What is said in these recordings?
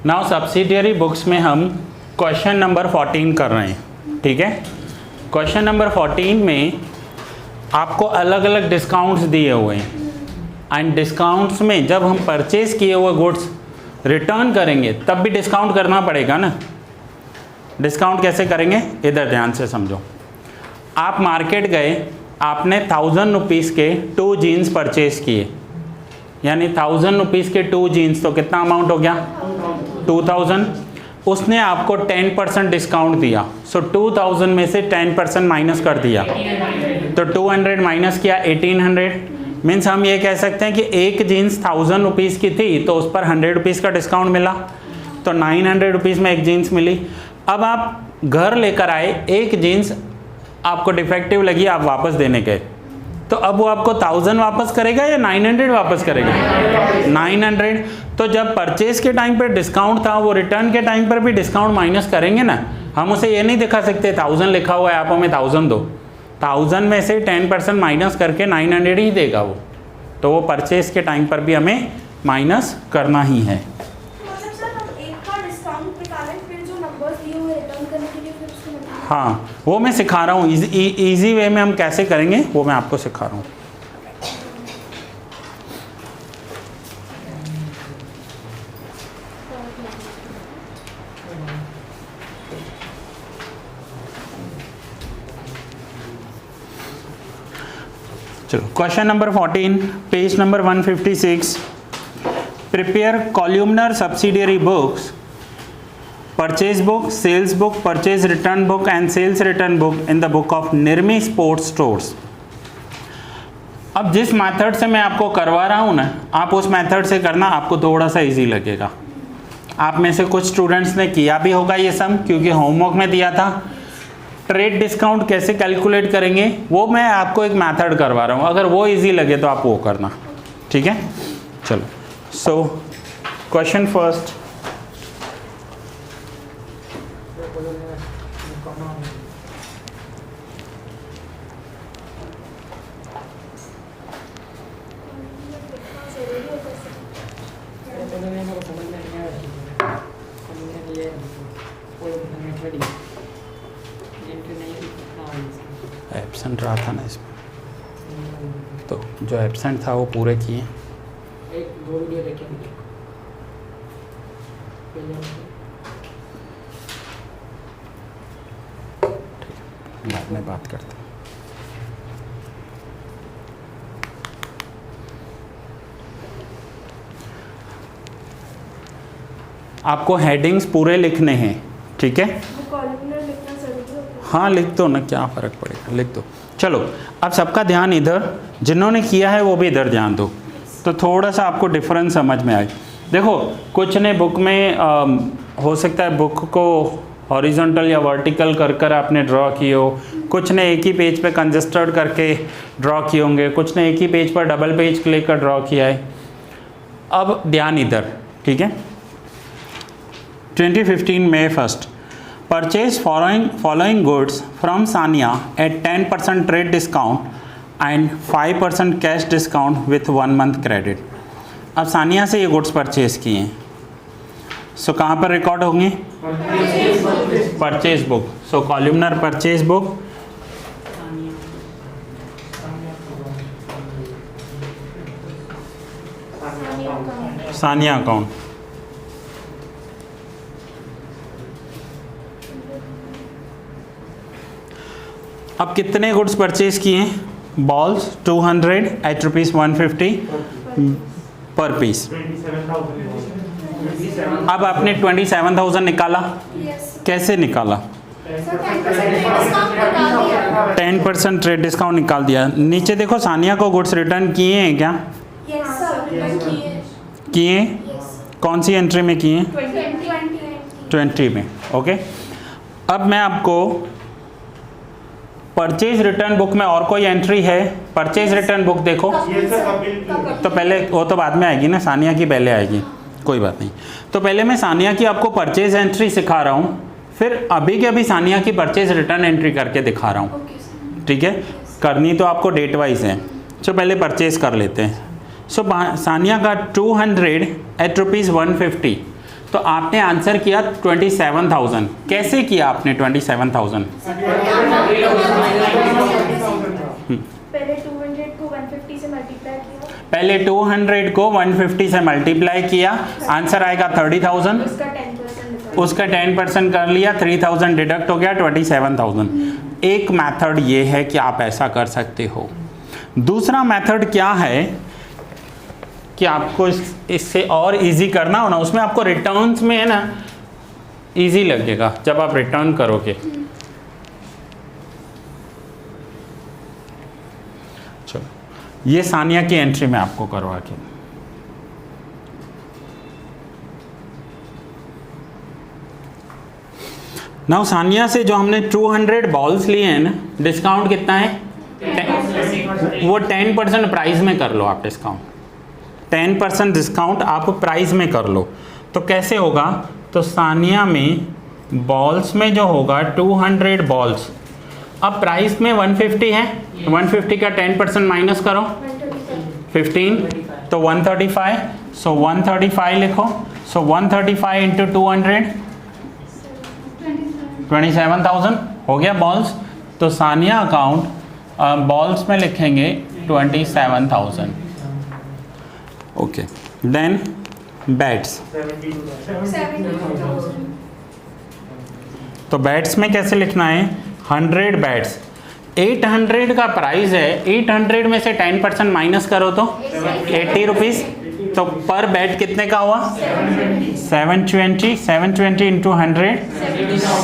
Now subsidiary books में हम question number 14 कर रहे हैं, ठीक है। क्वेश्चन नंबर 14 में आपको अलग अलग डिस्काउंट्स दिए हुए हैं एंड डिस्काउंट्स में जब हम परचेज किए हुए गुड्स रिटर्न करेंगे तब भी डिस्काउंट करना पड़ेगा ना। डिस्काउंट कैसे करेंगे, इधर ध्यान से समझो। आप मार्केट गए, आपने 1000 रुपीज़ के 2 जीन्स परचेज किए, यानी 1000 रुपीज़ के 2 जीन्स, तो कितना अमाउंट हो गया 2000। उसने आपको 10% डिस्काउंट दिया, सो 2000 में से 10% माइनस कर दिया, तो 200 माइनस किया 1800। मीन्स हम ये कह सकते हैं कि एक जीन्स 1000 रुपीज़ की थी तो उस पर 100 रुपीज़ का डिस्काउंट मिला, तो 900 रुपीज़ में एक जीन्स मिली। अब आप घर लेकर आए, एक जीन्स आपको डिफेक्टिव लगी, आप वापस देने गए, तो अब वो आपको 1000 वापस करेगा या 900 वापस करेगा 900। तो जब परचेज के टाइम पर डिस्काउंट था, वो रिटर्न के टाइम पर भी डिस्काउंट माइनस करेंगे ना। हम उसे ये नहीं दिखा सकते 1000 लिखा हुआ है आप हमें 1000 दो, 1000 में से 10% माइनस करके 900 ही देगा वो, तो वो परचेज के टाइम पर भी हमें माइनस करना ही है। हाँ, वो मैं सिखा रहा हूँ, इजी वे में हम कैसे करेंगे वो मैं आपको सिखा रहा हूँ। चलो, question number 14, page number 156। Prepare columnar subsidiary books, purchase book, sales book, purchase return book and sales return book in the book of Nirmi sports stores. अब जिस मेथड से मैं आपको करवा रहा हूँ ना, आप उस मेथड से करना, आपको थोड़ा सा इजी लगेगा। आप में से कुछ स्टूडेंट्स ने किया भी होगा ये सब, क्योंकि होमवर्क में दिया था। ट्रेड डिस्काउंट कैसे कैलकुलेट करेंगे वो मैं आपको एक मेथड करवा रहा हूँ, अगर वो इजी लगे तो आप वो करना, ठीक है। चलो, सो क्वेश्चन फर्स्ट। एब्सेंट रहा था ना इसमें, तो जो एब्सेंट था वो पूरे किए। बाद में बात करते हैं। आपको हेडिंग्स पूरे लिखने हैं, ठीक है। हाँ, लिख दो ना, क्या फ़र्क पड़ेगा, लिख दो। चलो, अब सबका ध्यान इधर, जिन्होंने किया है वो भी इधर ध्यान दो, तो थोड़ा सा आपको डिफरेंस समझ में आए। देखो, कुछ ने बुक में हो सकता है बुक को हॉरिजॉन्टल या वर्टिकल कर कर आपने ड्रॉ किए हो, कुछ ने एक ही पेज पे कंजस्टेड करके ड्रॉ किए होंगे, कुछ ने एक ही पेज पर डबल पेज लेकर ड्रॉ किया है। अब ध्यान इधर, ठीक है। 2015 May 1st, purchase following goods from Sania at 10% trade discount and 5% cash discount with 1 month credit। अब सानिया से ये गुड्स परचेज किए हैं, सो कहाँ पर रिकॉर्ड होंगे, purchase book. So columnar purchase book, Sania account. अब कितने गुड्स परचेज किए हैं, बॉल्स 200 एट ₹150 पर पीस। अब आपने 27,000 निकाला, कैसे निकाला, 10% ट्रेड डिस्काउंट निकाल दिया। नीचे देखो, सानिया को गुड्स रिटर्न किए हैं क्या, किए, कौन सी एंट्री में किए हैं, 20 में, ओके। अब मैं आपको परचेज रिटर्न बुक में और कोई एंट्री है, परचेज रिटर्न बुक देखो, तो पहले वो तो बाद में आएगी ना, सानिया की पहले आएगी, कोई बात नहीं। तो पहले मैं सानिया की आपको परचेज एंट्री सिखा रहा हूँ, फिर अभी के अभी सानिया की परचेज रिटर्न एंट्री करके दिखा रहा हूँ, ठीक है। करनी तो आपको डेट वाइज है, तो पहले परचेज कर लेते हैं। सो सानिया का 200 एट ₹150, तो आपने आंसर किया 27,000। कैसे किया आपने 27,000? पहले 200 को 150 से मल्टीप्लाई किया, पहले 200 को 150 से मल्टीप्लाई किया, आंसर आएगा 30,000। उसका 10% उसका 10% कर लिया, 3,000 डिडक्ट हो गया, 27,000। एक मेथड ये है कि आप ऐसा कर सकते हो। दूसरा मेथड क्या है कि आपको इससे और इजी करना हो ना, उसमें आपको रिटर्न्स में है ना इजी लगेगा जब आप रिटर्न करोगे। चलो ये सानिया की एंट्री में आपको करवा के, नाउ सानिया से जो हमने 200 बॉल्स लिए हैं ना, डिस्काउंट कितना है? वो 10% प्राइस में कर लो आप डिस्काउंट, 10% डिस्काउंट आप प्राइस में कर लो। तो कैसे होगा? तो सानिया में बॉल्स में जो होगा 200 बॉल्स, अब प्राइस में 150 है, 150 का 10% माइनस करो 15, तो 135। सो 135 लिखो। सो 135 इंटू 200 27,000 हो गया बॉल्स। तो सानिया अकाउंट बॉल्स में लिखेंगे 27,000। Okay, then bats. तो बैट्स में कैसे लिखना है? 100 बैट्स, 800 का प्राइस है, 800 में से 10% माइनस करो तो 80 रुपीज़। तो पर बैट कितने का हुआ? 720, 720 इंटू 100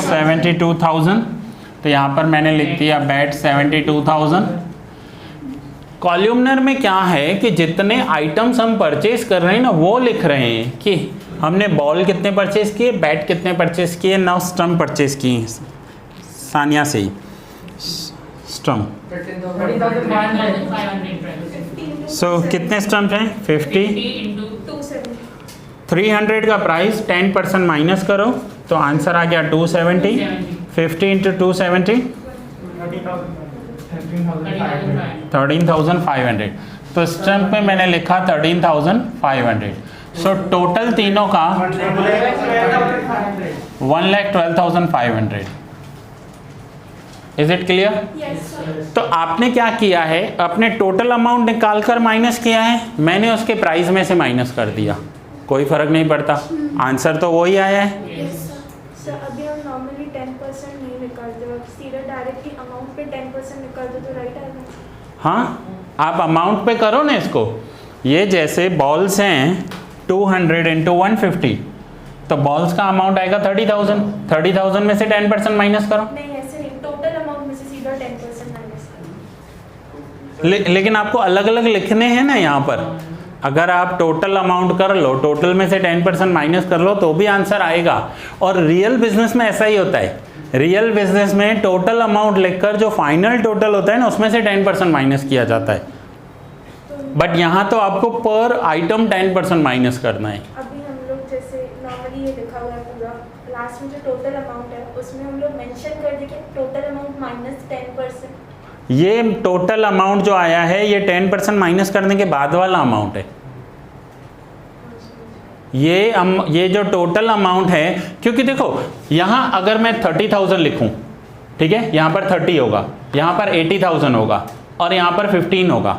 72,000। तो यहाँ पर मैंने लिख दिया बैट 72,000। कॉलमनर में क्या है कि जितने आइटम्स हम परचेज कर रहे हैं ना वो लिख रहे हैं कि हमने बॉल कितने परचेज किए, बैट कितने परचेज किए, 9 स्टम्प परचेज किए सानिया से ही स्टम्प। सो कितने स्टम्प हैं? 50। 300 का प्राइस 10% माइनस करो तो आंसर आ गया 270। 50 इंटू 270 13,500। तो स्टम्प में मैंने लिखा 13,500। सो टोटल तीनों का 1,12,500। Is it clear? तो आपने क्या किया है, अपने टोटल अमाउंट निकाल कर माइनस किया है, मैंने उसके प्राइस में से माइनस कर दिया, कोई फर्क नहीं पड़ता, आंसर तो वही आया है। सर अभी हम नॉर्मली 10% नहीं निकालते, सीधा डायरेक्टली अमाउंट पे 10% निकाल दो तो राइट आएगा। हाँ, आप अमाउंट पे करो ना इसको। ये जैसे बॉल्स हैं 200 इंटू 150, तो बॉल्स का अमाउंट आएगा 30,000। 30,000 में से 10% माइनस करो। नहीं ऐसे नहीं, टोटल अमाउंट में से सीधा 10% माइनस करो। लेकिन आपको अलग अलग लिखने हैं ना यहाँ पर। अगर आप टोटल अमाउंट कर लो, टोटल में से 10% माइनस कर लो तो भी आंसर आएगा। और रियल बिजनेस में ऐसा ही होता है। रियल बिजनेस में टोटल अमाउंट लिखकर जो फाइनल टोटल होता है ना उसमें से 10% माइनस किया जाता है। बट यहाँ तो आपको पर आइटम 10% माइनस करना है। अभी हम लोग जैसे नॉर्मली ये लिखा हुआ है पूरा, लास्ट में जो टोटल अमाउंट है उसमें हम लोग मेंशन कर देंगे टोटल अमाउंट माइनस 10%। ये टोटल अमाउंट जो आया है ये 10% माइनस करने के बाद वाला अमाउंट है। ये जो टोटल अमाउंट है, क्योंकि देखो यहाँ अगर मैं 30,000 लिखूं, ठीक है, यहाँ पर 30 होगा, यहाँ पर 80,000 होगा और यहाँ पर 15 होगा,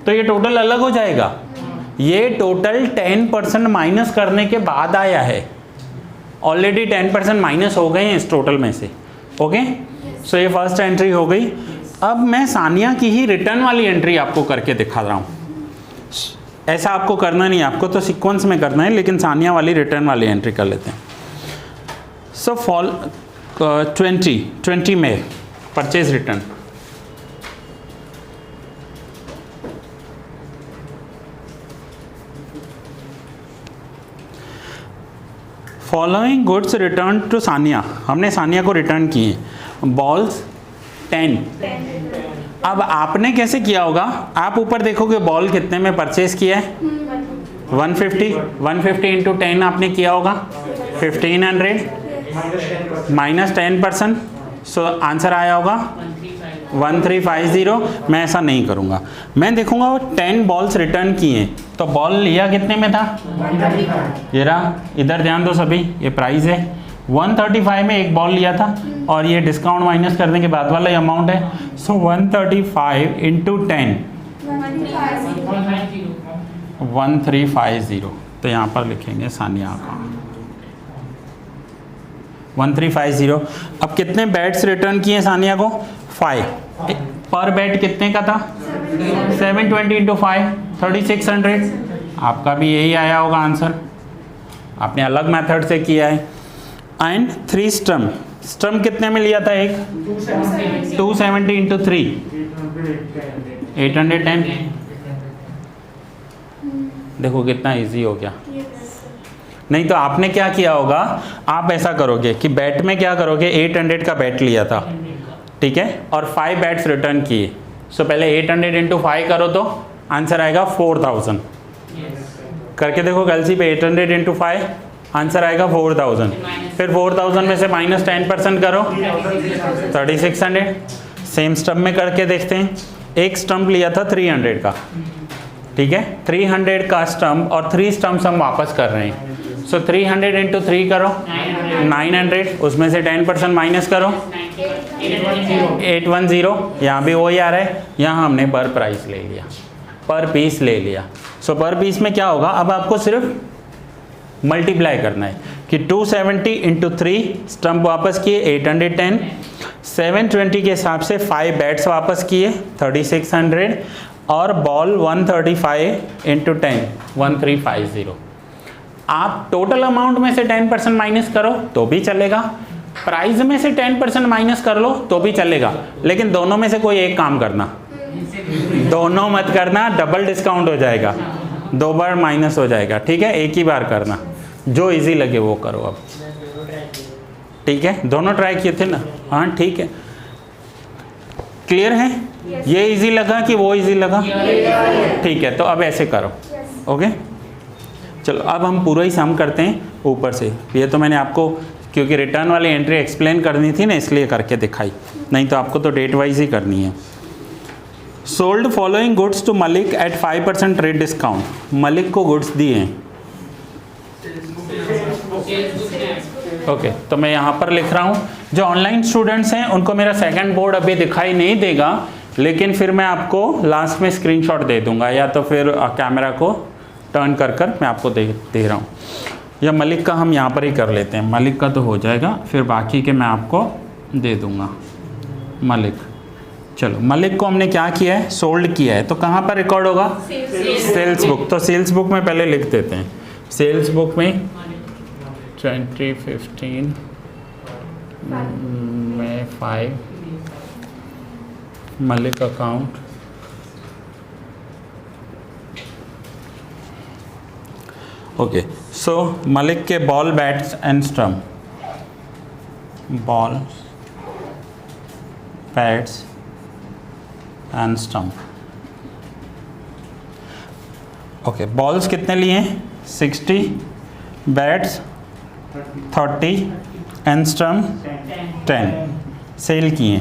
तो ये टोटल अलग हो जाएगा। ये टोटल 10% माइनस करने के बाद आया है। ऑलरेडी 10% माइनस हो गए हैं इस टोटल में से। ओके, सो ये फर्स्ट एंट्री हो गई। अब मैं सानिया की ही रिटर्न वाली एंट्री आपको करके दिखा रहा हूँ। ऐसा आपको करना नहीं, आपको तो सीक्वेंस में करना है, लेकिन सानिया वाली रिटर्न वाली एंट्री कर लेते हैं। सो 20 में purchase return. Following goods return to Saniya, हमने सानिया को रिटर्न किए। बॉल्स 10। अब आपने कैसे किया होगा, आप ऊपर देखोगे बॉल कितने में परचेज किया है, 150 इंटू 10 आपने किया होगा 1500 माइनस 10%। सो आंसर आया होगा 1350। मैं ऐसा नहीं करूँगा, मैं देखूँगा वो 10 बॉल्स रिटर्न किए, तो बॉल लिया कितने में था, ये रहा, इधर ध्यान दो सभी, ये प्राइस है 135 में एक बॉल लिया था, और ये डिस्काउंट माइनस करने के बाद वाला अमाउंट है। सो 135 इंटू 10 1350, तो यहाँ पर लिखेंगे सानिया का 1350। अब कितने बैट्स रिटर्न किए सानिया को, 5। पर बैट कितने का था, 720 इंटू 5 3600। आपका भी यही आया होगा आंसर, आपने अलग मेथड से किया है। एंड 3 स्टम्प कितने में लिया था, एक 270 इंटू 3 810। देखो कितना इजी हो गया। नहीं तो आपने क्या किया होगा, आप ऐसा करोगे कि बैट में क्या करोगे, 800 का बैट लिया था, ठीक है, और 5 बैट्स रिटर्न किए। सो पहले 800 इंटू 5 करो तो आंसर आएगा 4000। करके देखो गलती पे, 800 इंटू 5 आंसर आएगा 4000। फिर 4000 में से माइनस 10% करो 3600। सेम स्टम्प में करके देखते हैं। एक स्टम्प लिया था 300 का, ठीक है, 300 का स्टम्प और 3 स्टम्प्स हम वापस कर रहे हैं। सो 300 इंटू 3 करो 900, उसमें से 10% माइनस करो 810। यहाँ भी वही आ रहा है, यहाँ हमने पर प्राइस ले लिया, पर पीस ले लिया। सो पर पीस में क्या होगा, अब आपको सिर्फ मल्टीप्लाई करना है कि 270 इंटू 3 स्टम्प वापस किए 810, 720 के हिसाब से 5 बैट्स वापस किए 3600, और बॉल 135 इंटू 10 1350। आप टोटल अमाउंट में से 10% माइनस करो तो भी चलेगा, प्राइस में से 10% माइनस कर लो तो भी चलेगा, लेकिन दोनों में से कोई एक काम करना, दोनों मत करना, डबल डिस्काउंट हो जाएगा, 2 बार माइनस हो जाएगा, ठीक है, एक ही बार करना, जो इजी लगे वो करो अब, ठीक है। दोनों ट्राई किए थे ना, हाँ ठीक है, क्लियर है। ये इजी लगा कि वो इजी लगा, ठीक है, तो अब ऐसे करो, ओके। चलो अब हम पूरा ही सम करते हैं ऊपर से। ये तो मैंने आपको क्योंकि रिटर्न वाली एंट्री एक्सप्लेन करनी थी ना, इसलिए करके दिखाई, नहीं तो आपको तो डेट वाइज ही करनी है। Sold following goods to Malik at 5% trade discount. Malik को गुड्स दिए हैं, ओके, तो मैं यहाँ पर लिख रहा हूँ। जो ऑनलाइन स्टूडेंट्स हैं उनको मेरा सेकंड बोर्ड अभी दिखाई नहीं देगा, लेकिन फिर मैं आपको लास्ट में स्क्रीनशॉट दे दूंगा, या तो फिर कैमरा को टर्न कर कर मैं आपको दे रहा हूँ, या मलिक का हम यहाँ पर ही कर लेते हैं। मलिक का तो हो जाएगा, फिर बाकी के मैं आपको दे दूँगा। मलिक, चलो मलिक को हमने क्या किया है, सोल्ड किया है, तो कहाँ पर रिकॉर्ड होगा, सेल्स बुक। तो सेल्स बुक में पहले लिख देते हैं, सेल्स बुक में 2015 में 5 मलिक अकाउंट, ओके। सो मलिक के ball, bats and stump, ball, bats and stump, okay. Balls कितने लिए हैं, 60, बैट्स 30 एंड स्टम्प 10 सेल किए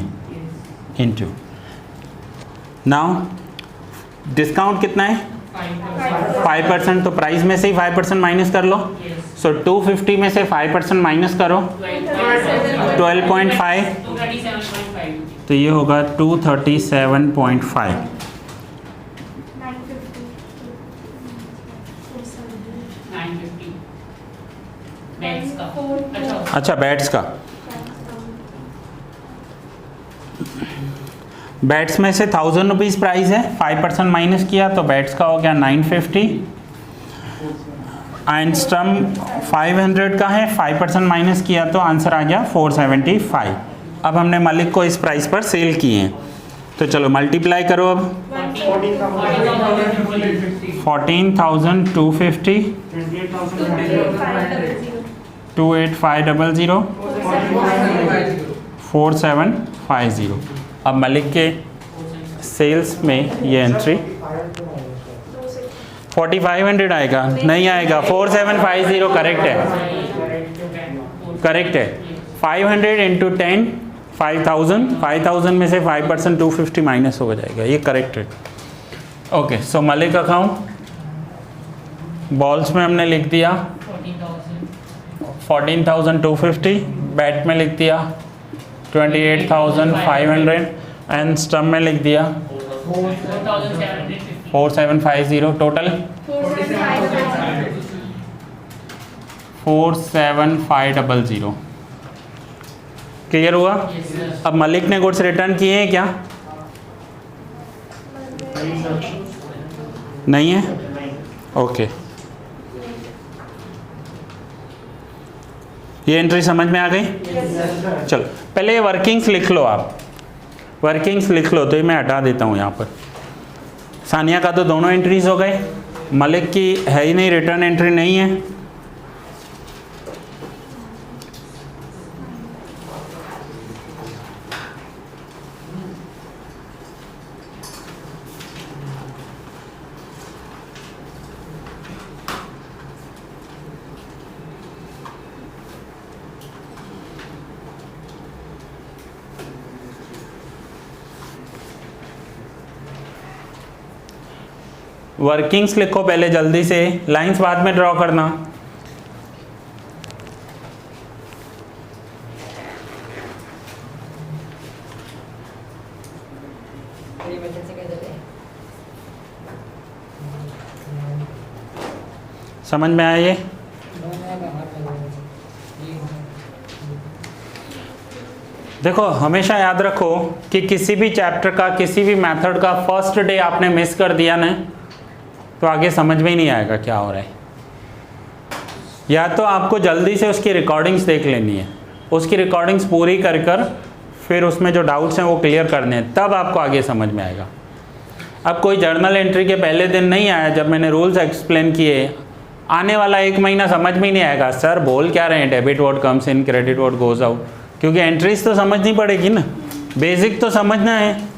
इनटू। नाउ डिस्काउंट कितना है, 5%, तो प्राइस में से ही 5% माइनस कर लो। सो 250 में से 5% माइनस करो 12.5, तो ये होगा 237.5। अच्छा बैट्स का, बैट्स में से 1000 रुपीज़ प्राइस है, 5% माइनस किया तो बैट्स का हो गया 950, एंड स्टम्प 500 का है, 5% माइनस किया तो आंसर आ गया 475। अब हमने मलिक को इस प्राइस पर सेल किए हैं, तो चलो मल्टीप्लाई करो अब 14,250 28500 4750। अब मलिक के सेल्स में ये एंट्री 4500 आएगा, नहीं आएगा, 4750 करेक्ट है, करेक्ट है। 500 इंटू 10 5000 में से 5% 250 माइनस हो जाएगा, ये करेक्ट है। ओके, सो मलिक अकाउंट बॉल्स में हमने लिख दिया 14,250, बैट में लिख दिया 28,500 एंड स्टम्प में लिख दिया 4750, टोटल 47500। क्लियर हुआ? अब मलिक ने गुड्स रिटर्न किए हैं क्या? नहीं है? ओके, ये एंट्री समझ में आ गई? चलो पहले ये वर्किंग्स लिख लो, आप वर्किंग्स लिख लो, तो ये मैं हटा देता हूँ यहाँ पर। सानिया का तो दोनों एंट्रीज हो गए, मलिक की है ही नहीं, रिटर्न एंट्री नहीं है। वर्किंग्स लिखो पहले जल्दी से, लाइंस बाद में ड्रॉ करना। समझ में आया ये? देखो हमेशा याद रखो कि किसी भी चैप्टर का, किसी भी मेथड का फर्स्ट डे आपने मिस कर दिया ना, तो आगे समझ में ही नहीं आएगा क्या हो रहा है। या तो आपको जल्दी से उसकी रिकॉर्डिंग्स देख लेनी है, उसकी रिकॉर्डिंग्स पूरी कर कर फिर उसमें जो डाउट्स हैं वो क्लियर करने हैं, तब आपको आगे समझ में आएगा। अब कोई जर्नल एंट्री के पहले दिन नहीं आया जब मैंने रूल्स एक्सप्लेन किए, आने वाला 1 महीना समझ में ही नहीं आएगा सर बोल क्या रहे हैं, debit what comes in, credit what goes out, क्योंकि एंट्रीज तो समझनी पड़ेगी ना, बेसिक तो समझना है।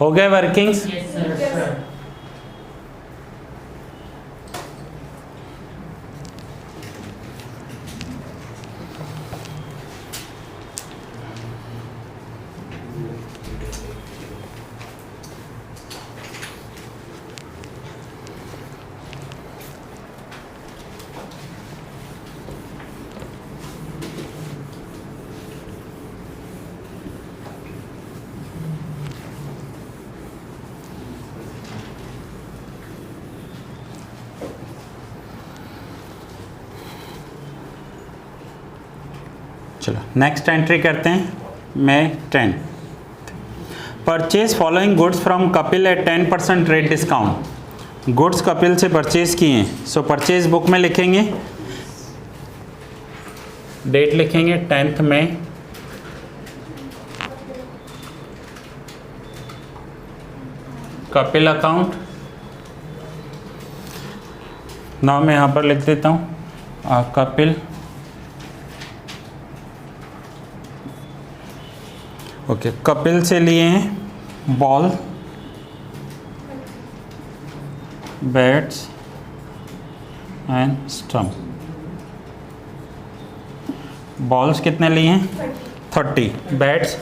हो गए वर्किंग्स? चलो नेक्स्ट एंट्री करते हैं। May 10 purchase following goods from Kapil at 10% rate discount. Goods Kapil से परचेज किए हैं, सो परचेज बुक में लिखेंगे, डेट लिखेंगे 10th May, कपिल अकाउंट, नाम मैं यहाँ पर लिख देता हूँ कपिल। ओके, कपिल से लिए हैं ball, bats and stump. Balls कितने लिए हैं? 30, bats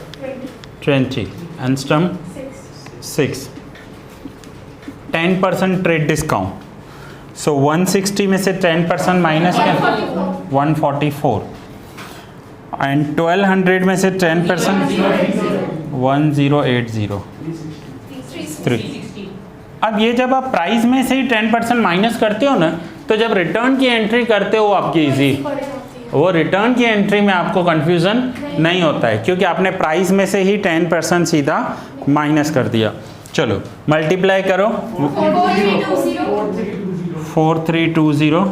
20 and stump 6। 10% trade discount, so 160 में से 10% माइनस क्या? 144। एंड 1200 में से 10%, 1080 3। अब ये जब आप प्राइस में से ही 10% माइनस करते हो ना, तो जब रिटर्न की एंट्री करते हो आपकी इजी, वो रिटर्न की एंट्री में आपको कंफ्यूजन नहीं होता है, क्योंकि आपने प्राइस में से ही 10% सीधा माइनस कर दिया। चलो मल्टीप्लाई करो, 4320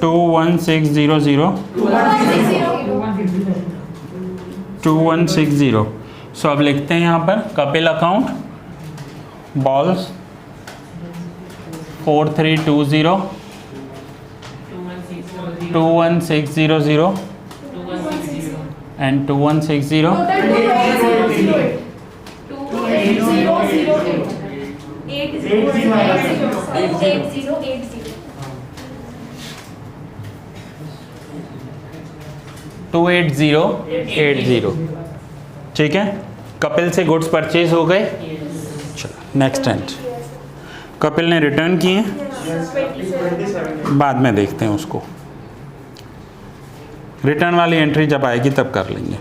2160 2160। सो अब लिखते हैं यहाँ पर कपिल अकाउंट बॉल्स 4320 2160 and 2160 28080। ठीक है, कपिल से गुड्स परचेज हो गए। चलो नेक्स्ट एंड, कपिल ने रिटर्न किए, बाद में देखते हैं उसको, रिटर्न वाली एंट्री जब आएगी तब कर लेंगे।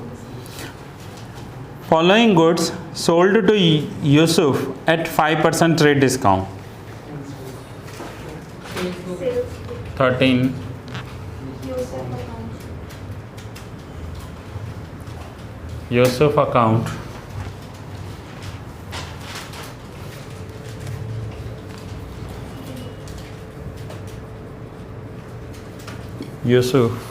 Following goods sold to Yusuf at 5% trade discount. 13 Yusuf account Yusuf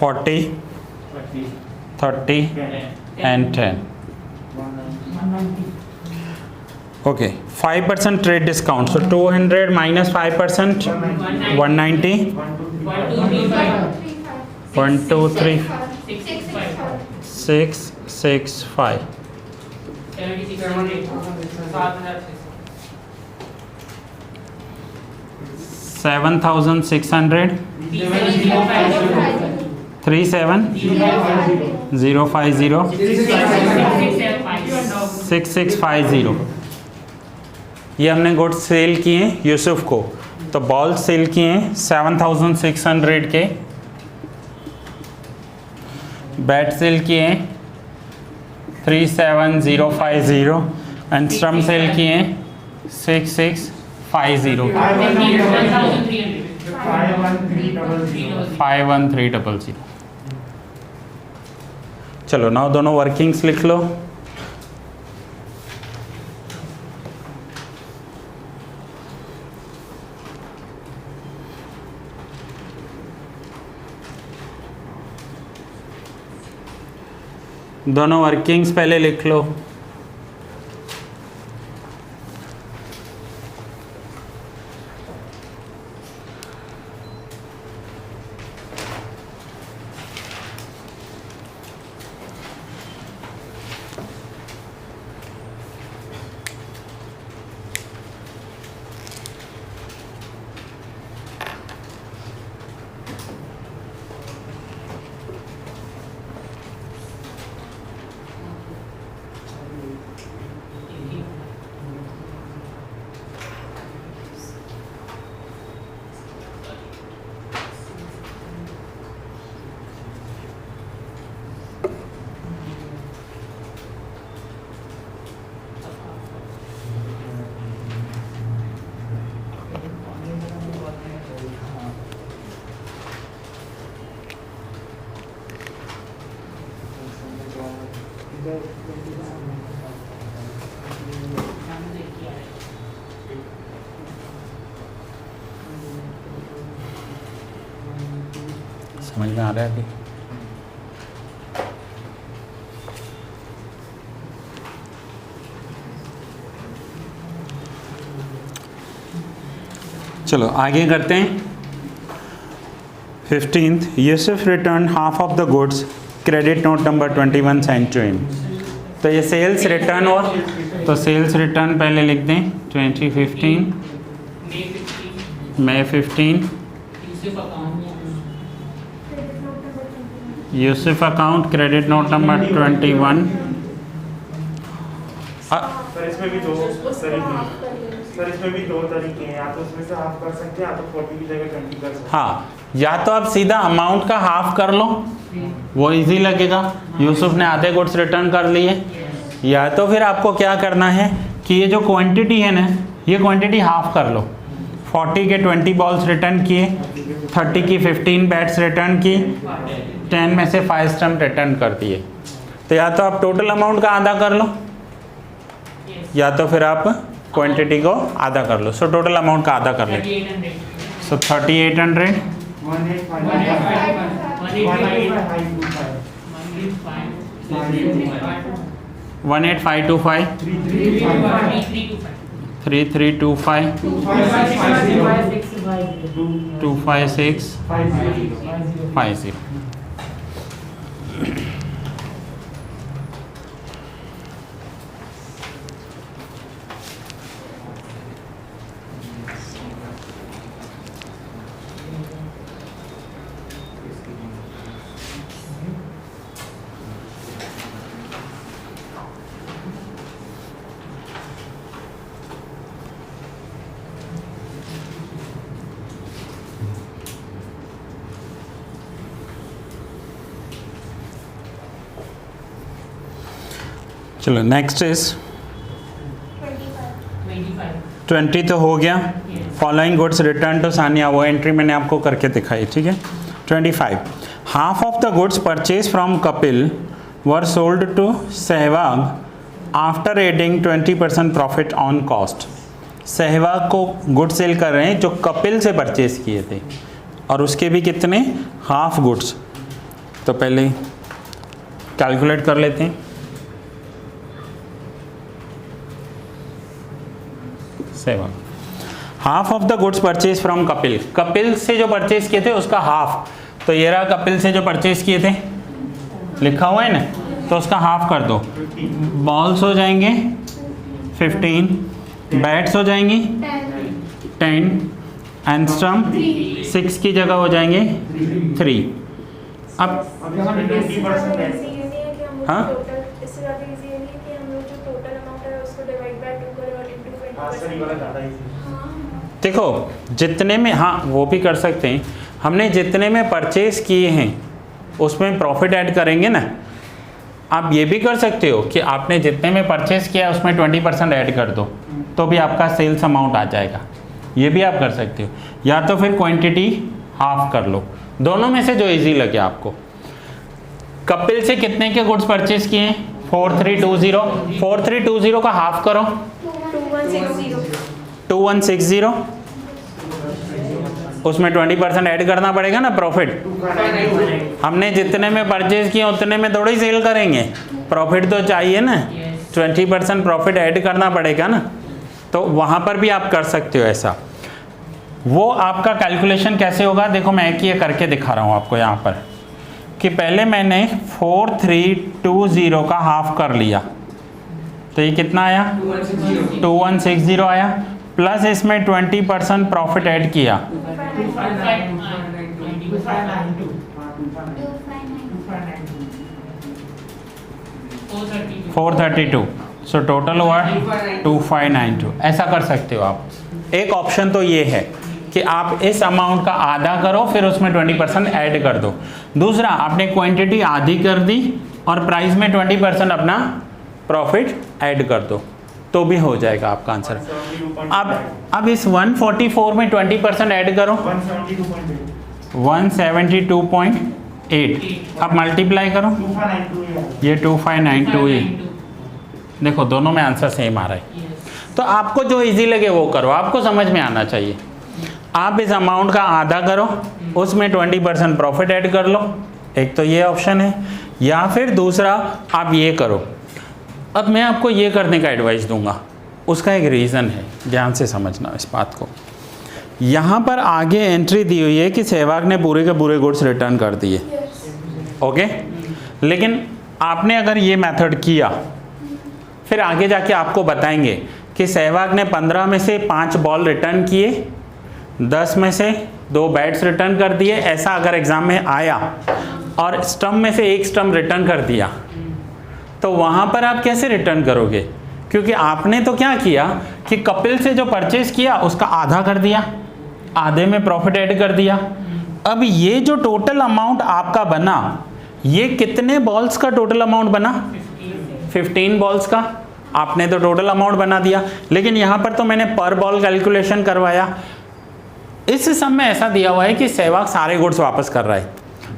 40 30 and 10। Okay, 5% trade discount, so 200 minus 5%, 190, 665, 7,600, 37050, 6650। ये हमने गुड्स सेल किए यूसुफ को, तो बॉल सेल किए 7600 के, बैट सेल किए 37050 एंड स्ट्रम सेल किए 6650, 51300। चलो नाउ दोनों वर्किंग्स लिख लो। दोनों वर्किंग्स पहले लिख लो। समझ में आ रहा है अभी? चलो आगे करते हैं। 15th, Yusuf return half of the goods, credit note number 21 sent to him. तो ये सेल्स रिटर्न, और तो सेल्स रिटर्न पहले लिख दें 2015 May 15, Yusuf account credit note number 21। Sir इसमें भी दो तरीके हैं, या तो उसमें से हाफ कर सकते हैं, या तो 40 की जगह 20 कर सकते हैं। हाँ, या तो आप सीधा अमाउंट का हाफ कर लो, वो इजी लगेगा, यूसुफ ने आधे गुड्स रिटर्न कर लिए। या तो फिर आपको क्या करना है कि ये जो क्वांटिटी है ना, ये क्वांटिटी हाफ कर लो। 40 के 20 बॉल्स रिटर्न किए, 30 की 15 बैट्स रिटर्न की, 10 में से 5 स्टम्प रिटर्न कर दिए। तो या तो आप टोटल अमाउंट का आधा कर लो, या तो फिर आप क्वांटिटी को आधा कर लो। सो टोटल अमाउंट का आधा कर ले। सो 3800 18525 3325 25650। चलो नेक्स्ट इज 20 तो हो गया। Following goods return to Sania, वो एंट्री मैंने आपको करके दिखाई, ठीक है। 25 half of the goods purchase from Kapil were sold to Sehwag after adding 20% profit on cost. Sehwag को गुड सेल कर रहे हैं जो कपिल से परचेज किए थे, और उसके भी कितने, हाफ गुड्स। तो पहले कैलकुलेट कर लेते हैं। Sehwag half of the goods purchase from Kapil, Kapil से जो परचेज किए थे उसका हाफ। तो ये रहा कपिल से जो परचेज किए थे, लिखा हुआ है ना, तो उसका हाफ कर दो। बॉल्स हो जाएंगे 15, बैट्स हो जाएंगी 10, एंड स्टम्प 6 की जगह हो जाएंगे 3। अब हाँ, देखो जितने में, हाँ वो भी कर सकते हैं, हमने जितने में परचेज किए हैं उसमें प्रॉफिट ऐड करेंगे ना। आप ये भी कर सकते हो कि आपने जितने में परचेज किया उसमें 20% ऐड कर दो, तो भी आपका सेल्स अमाउंट आ जाएगा। ये भी आप कर सकते हो, या तो फिर क्वांटिटी हाफ कर लो, दोनों में से जो इजी लगे आपको। कपिल से कितने के गुड्स परचेज किए हैं, 4320, 4320 का हाफ करो 2160, उसमें 20% ऐड करना पड़ेगा ना प्रॉफिट। हमने जितने में परचेज किए उतने में थोड़ी सेल करेंगे, प्रॉफिट तो चाहिए ना, 20% प्रॉफिट ऐड करना पड़ेगा ना। तो वहाँ पर भी आप कर सकते हो ऐसा। वो आपका कैलकुलेशन कैसे होगा, देखो मैं एक ये करके दिखा रहा हूँ आपको यहाँ पर, कि पहले मैंने 4320 का हाफ कर लिया, तो ये कितना आया 2160 आया, प्लस इसमें 20% प्रॉफिट ऐड किया 432। सो टोटल हुआ 2592। ऐसा कर सकते हो आप। एक ऑप्शन तो ये है कि आप इस अमाउंट का आधा करो, फिर उसमें 20% ऐड कर दो। दूसरा, आपने क्वांटिटी आधी कर दी और प्राइस में 20% अपना प्रॉफिट ऐड कर दो, तो भी हो जाएगा आपका आंसर। अब इस 144 में 20% ऐड करो 172.8, अब मल्टीप्लाई करो, ये 2592 ही। देखो दोनों में आंसर सेम आ रहा है। तो आपको जो इजी लगे वो करो, आपको समझ में आना चाहिए। आप इस अमाउंट का आधा करो, उसमें 20% प्रॉफिट ऐड कर लो, एक तो ये ऑप्शन है, या फिर दूसरा आप ये करो। अब मैं आपको ये करने का एडवाइस दूंगा, उसका एक रीज़न है, ध्यान से समझना इस बात को। यहाँ पर आगे एंट्री दी हुई है कि सहवाग ने पूरे के पूरे गुड्स रिटर्न कर दिए, ओके। लेकिन आपने अगर ये मेथड किया, फिर आगे जाके आपको बताएंगे कि सहवाग ने 15 में से 5 बॉल रिटर्न किए, 10 में से 2 बैट्स रिटर्न कर दिए, ऐसा अगर एग्ज़ाम में आया और स्टम्प में से एक स्टम्प रिटर्न कर दिया, तो वहाँ पर आप कैसे रिटर्न करोगे? क्योंकि आपने तो क्या किया कि कपिल से जो परचेज किया उसका आधा कर दिया, आधे में प्रॉफिट ऐड कर दिया। अब ये जो टोटल अमाउंट आपका बना, ये कितने बॉल्स का टोटल अमाउंट बना? 15 बॉल्स का। आपने तो टोटल अमाउंट बना दिया, लेकिन यहाँ पर तो मैंने पर बॉल कैलकुलेशन करवाया। इस सम में ऐसा दिया हुआ है कि सहवाग सारे गुड्स वापस कर रहा है,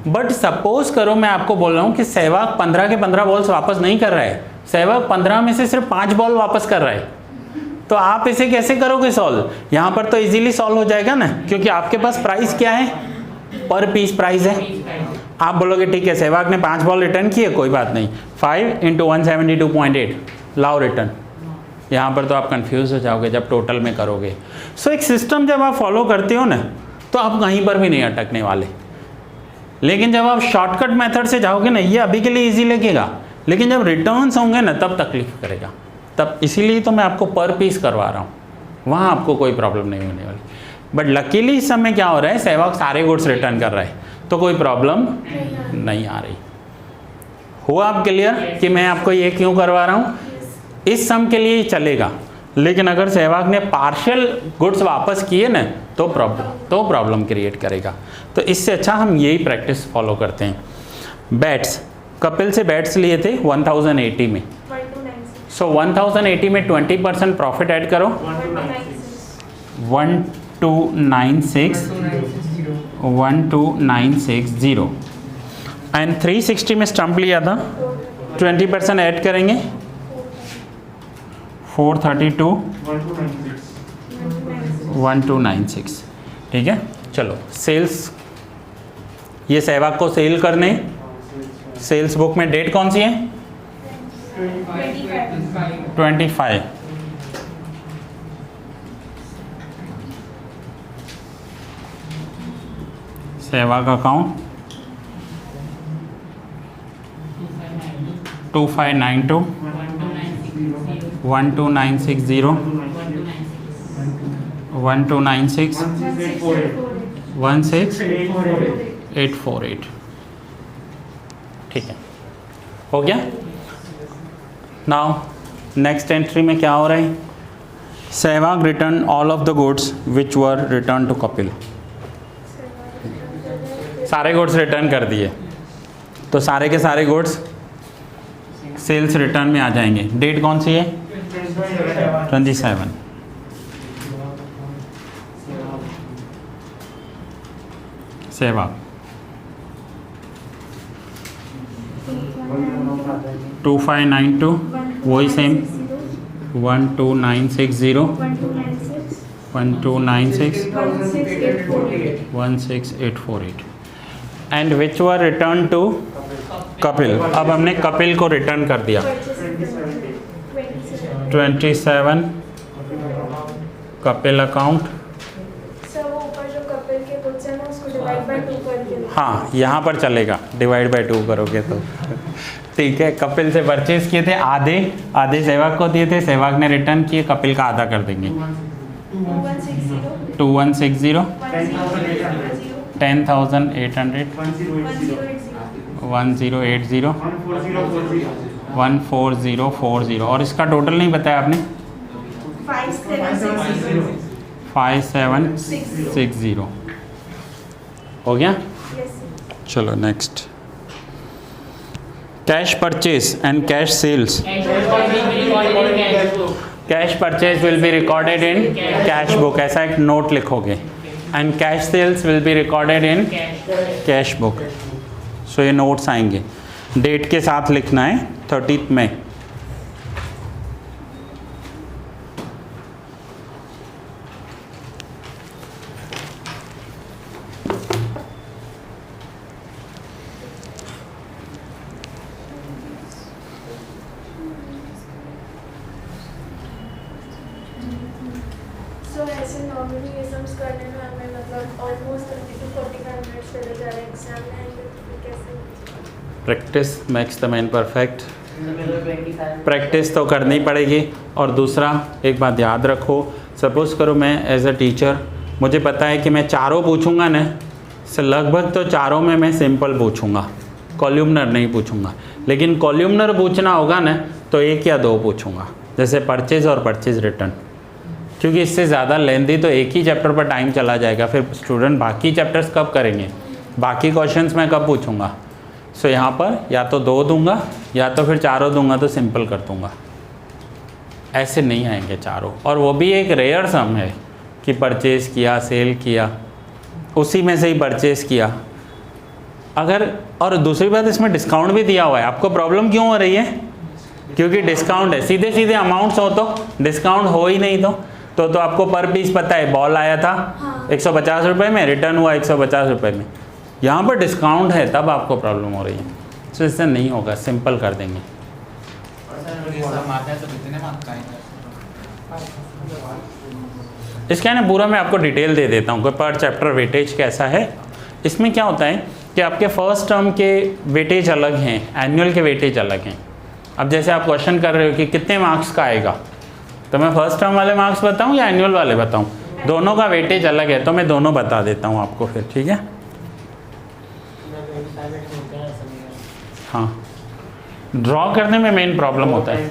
बट सपोज करो मैं आपको बोल रहा हूँ कि सहवाग 15 के 15 बॉल्स वापस नहीं कर रहा है, सहवाग 15 में से सिर्फ 5 बॉल वापस कर रहा है, तो आप इसे कैसे करोगे सॉल्व? यहाँ पर तो इजीली सॉल्व हो जाएगा ना, क्योंकि आपके पास प्राइस क्या है? पर पीस प्राइस है। आप बोलोगे ठीक है सहवाग ने 5 बॉल रिटर्न किए, कोई बात नहीं, 5 × 172.8 लाओ रिटर्न। यहाँ पर तो आप कंफ्यूज हो जाओगे जब टोटल में करोगे। सो एक सिस्टम जब आप फॉलो करते हो ना, तो आप कहीं पर भी नहीं अटकने वाले। लेकिन जब आप शॉर्टकट मेथड से जाओगे ना, ये अभी के लिए इजी लगेगा, लेकिन जब रिटर्न्स होंगे ना तब तकलीफ करेगा। तब इसीलिए तो मैं आपको पर पीस करवा रहा हूँ, वहाँ आपको कोई प्रॉब्लम नहीं होने वाली। बट लकीली इस समय क्या हो रहा है, सहवाग सारे गुड्स रिटर्न कर रहा है, तो कोई प्रॉब्लम नहीं आ रही। हुआ आप क्लियर कि मैं आपको ये क्यों करवा रहा हूँ? इस सम के लिए चलेगा, लेकिन अगर सहवाग ने पार्शियल गुड्स वापस किए ना तो प्रॉब्लम क्रिएट करेगा। तो इससे अच्छा हम यही प्रैक्टिस फॉलो करते हैं। बैट्स, कपिल से बैट्स लिए थे 1080 में, 1296 सो 1080 में 20% प्रॉफिट ऐड करो, 12960 एंड 360 में स्टम्प लिया था, 20% ऐड करेंगे 432 1296। ठीक है, चलो सेल्स, ये सहवाग को सेल करने, सेल्स बुक में डेट कौन सी है? 25। सहवाग अकाउंट 2592 12960 1296 16848। ठीक है, हो गया। नाउ नेक्स्ट एंट्री में क्या हो रहा है? Sehwag return all of the goods which were return to Kapil. सारे गुड्स रिटर्न कर दिए, तो सारे के सारे गुड्स सेल्स रिटर्न में आ जाएंगे। डेट कौन सी है? 27। सहवाग 2592 वही same 12960 1296 16848 and which were return to Kapil. अब हमने कपिल को रिटर्न कर दिया 27 कपिल अकाउंट। सर वो ऊपर जो कपिल के गुड्स है ना उसको डिवाइड बाय 2 करके लिखो। हाँ, यहाँ पर चलेगा, डिवाइड बाय 2 करोगे तो ठीक है। कपिल से परचेज किए थे, आधे सहवाग को दिए थे, सहवाग ने रिटर्न किए, कपिल का आधा कर देंगे 2160 10,800 1080 1440 और इसका टोटल नहीं बताया आपने? 5760 हो गया। चलो next, cash purchase and cash sales. Cash purchase will be recorded in cash book, ऐसा एक नोट लिखोगे, and cash sales will be recorded in cash book. So ये नोट्स आएंगे, डेट के साथ लिखना है 30 मई। सो ऐसे नॉर्मली ये सम्स करने में हमें मतलब ऑलमोस्ट 30 to 45 मिनट्स चले जा रहे हैं एग्जाम में, कैसे? Practice makes the man perfect. Practice तो करनी पड़ेगी। और दूसरा एक बात याद रखो, सपोज़ करो मैं एज अ टीचर, मुझे पता है कि मैं चारों पूछूंगा ना, से लगभग तो चारों में मैं सिंपल पूछूंगा, कॉल्यूमनर नहीं पूछूंगा, लेकिन कॉल्यूमनर पूछना होगा ना तो 1 या 2 पूछूंगा, जैसे परचेज और परचेज रिटर्न, क्योंकि इससे ज़्यादा लेंथी तो एक ही चैप्टर पर टाइम चला जाएगा, फिर स्टूडेंट बाकी चैप्टर्स कब करेंगे, बाकी क्वेश्चंस मैं कब पूछूंगा। सो यहाँ पर या तो 2 दूंगा या तो फिर 4 दूंगा, तो सिंपल कर दूंगा, ऐसे नहीं आएंगे 4, और वो भी एक रेयर सम है कि परचेज किया, सेल किया, उसी में से ही परचेज किया। अगर, और दूसरी बात इसमें डिस्काउंट भी दिया हुआ है, आपको प्रॉब्लम क्यों हो रही है, क्योंकि डिस्काउंट है, सीधे सीधे अमाउंट्स हो तो, डिस्काउंट हो ही नहीं तो आपको पर पीस पता है, बॉल आया था 150 रुपये में, रिटर्न हुआ 150 रुपये में, यहाँ पर डिस्काउंट है तब आपको प्रॉब्लम हो रही है। तो इससे नहीं होगा, सिंपल कर देंगे। इसका ना पूरा मैं आपको डिटेल दे देता हूँ कि पर चैप्टर वेटेज कैसा है। इसमें क्या होता है कि आपके फर्स्ट टर्म के वेटेज अलग हैं, एनुअल के वेटेज अलग हैं। अब जैसे आप क्वेश्चन कर रहे हो कि कितने मार्क्स का आएगा, तो मैं फर्स्ट टर्म वाले मार्क्स बताऊँ या एनुअल वाले बताऊँ, दोनों का वेटेज अलग है, तो मैं दोनों बता देता हूँ आपको फिर, ठीक है। हाँ, ड्रॉ करने में मेन प्रॉब्लम होता है।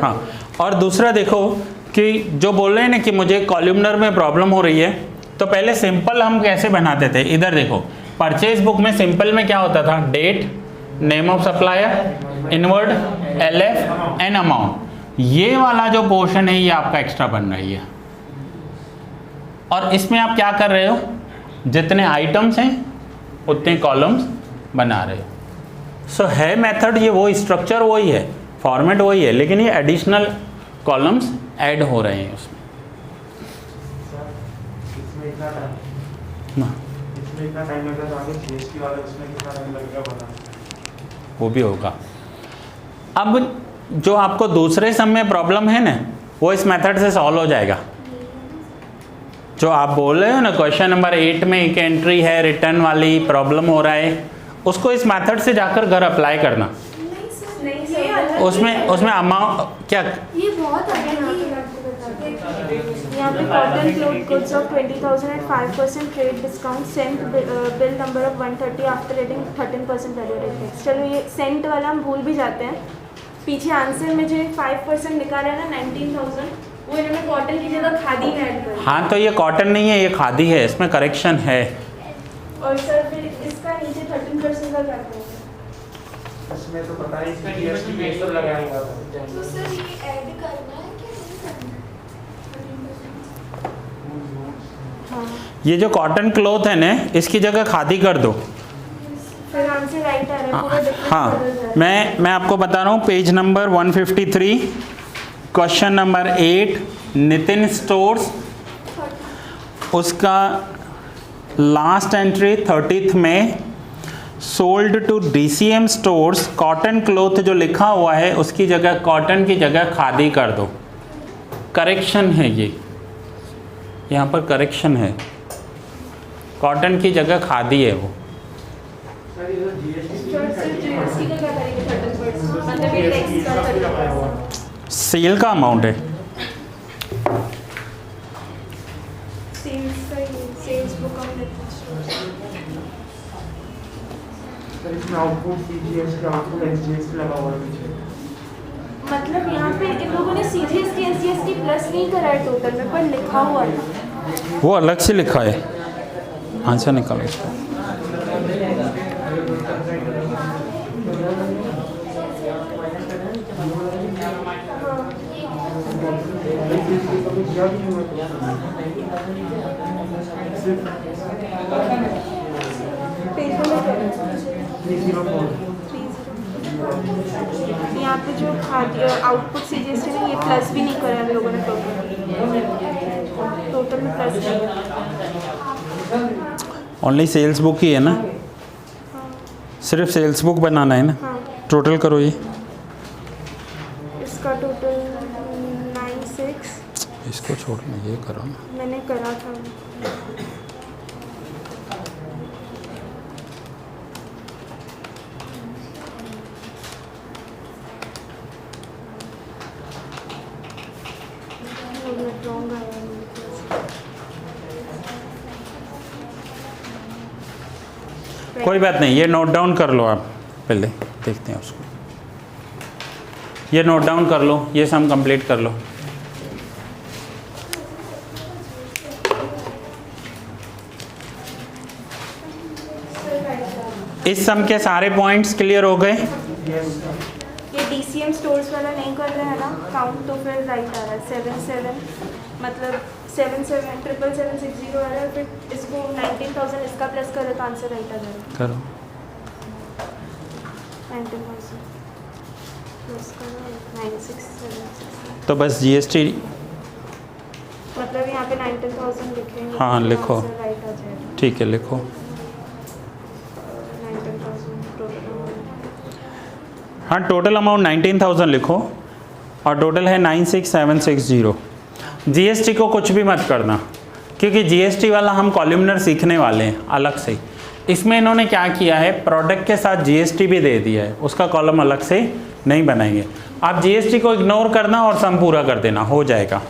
हाँ, और दूसरा देखो कि जो बोल रहे हैं ना कि मुझे कॉलमनर में प्रॉब्लम हो रही है, तो पहले सिंपल हम कैसे बनाते थे, इधर देखो परचेज बुक में सिंपल में क्या होता था, date, name of supplier, inward, LF and amount. ये वाला जो पोर्शन है ये आपका एक्स्ट्रा बन रही है, और इसमें आप क्या कर रहे हो, जितने आइटम्स हैं उतने कॉलम्स बना रहे हो। सो है मेथड ये, वो स्ट्रक्चर वही है, फॉर्मेट वही है, लेकिन ये एडिशनल कॉलम्स ऐड हो रहे हैं उसमें। इसमें इतना टाइम लगेगा, तो आगे GST वाले उसमें कितना टाइम लगेगा बनाने, वो भी होगा। अब जो आपको दूसरे सम में प्रॉब्लम है ना, वो इस मेथड से सॉल्व हो जाएगा। जो आप बोल रहे हो ना क्वेश्चन नंबर 8 में एक एंट्री है रिटर्न वाली, प्रॉब्लम हो रहा है, उसको इस मेथड से जाकर घर अप्लाई करना। उसमें अमाउंट क्या, ये बहुत यहाँ पे cotton cloth goods of 20,000 at 5% trade discount, sent bill number of 130 after adding 13% valuated tax. चलो ये सेंट वाला हम भूल भी जाते हैं, पीछे आंसर में जो 5% निकाला है ना 19,000, वो इन्होंने कॉटन की जगह खादी में ऐड कर। हाँ, तो ये कॉटन नहीं है, ये खादी है, इसमें करेक्शन है। और सर फिर इसका नीचे 13% का क्या करेंगे? इसमें तो पता ही इसका GST ये सब लगाएगा। तो सर ये ऐड करना है कि नहीं करना है? हाँ, ये जो कॉटन क्लॉथ है ना, इसकी जगह खादी कर दो। फिर आंसर राइट आ रहा है, पूरा डिफरेंस हाँ, बदल जा रहा है। मैं आपको बता रहा हूँ, page number 153, question number 8, Nitin stores, उसका लास्ट एंट्री 30th में, sold to DCM stores cotton cloth जो लिखा हुआ है उसकी जगह कॉटन की जगह खादी कर दो। करेक्शन है ये, यहाँ पर करेक्शन है, कॉटन की जगह खादी है वो। सर ये GST GST का क्या करेंगे 13%? मतलब ये टैक्स का 13%। सेल का अमाउंट है, सेल्स का ये सेल्स बुक ऑन सर इसमें आउटपुट GST, आउटपुट SGST लगा हुआ है पीछे। मतलब यहाँ पे इन लोगों ने CGST SGST प्लस नहीं करा है टोटल में, पर लिखा हुआ है वो अलग से लिखा है। आंसर निकालो इसका। यहाँ पे जो आउटपुट CGST ने ये प्लस भी नहीं करा हम लोगों ने टोटल में प्लस नहीं। ओनली सेल्स बुक ही है ना, सिर्फ सेल्स बुक बनाना है ना। हाँ, टोटल करो ये, इसका टोटल 96 इसको छोड़ना, ये करो ना। मैंने करा था। रॉन्ग आया मेरे पास। कोई बात नहीं, ये नोट डाउन कर लो आप, पहले देखते हैं उसको। ये नोट डाउन कर लो, ये सम कंप्लीट कर लो। इस सम के सारे पॉइंट्स क्लियर हो गए? Yes, sir. ये DCM स्टोर्स वाला नहीं कर रहे हैं ना काउंट, तो फिर राइट आ रहा है 77 मतलब 77,777,660 आ रहा है, फिर इसको 19,000 इसका प्लस करो तो आंसर राइट आ जाएगा। करो। 19,000 प्लस करो 96,760 तो बस जीएसटी, मतलब यहाँ पे 19,000 लिखेंगे। हाँ, तो लिखो। आंसर राइट आ जाएगा। ठीक है, लिखो। 19,000 टोटल। हाँ, टोटल अमाउंट 19,000 लिखो और टोटल है 96,760। जीएसटी को कुछ भी मत करना, क्योंकि जीएसटी वाला हम कॉलमनर सीखने वाले हैं अलग से। इसमें इन्होंने क्या किया है, प्रोडक्ट के साथ जीएसटी भी दे दिया है, उसका कॉलम अलग से नहीं बनाएंगे। आप जीएसटी को इग्नोर करना और सम पूरा कर देना, हो जाएगा।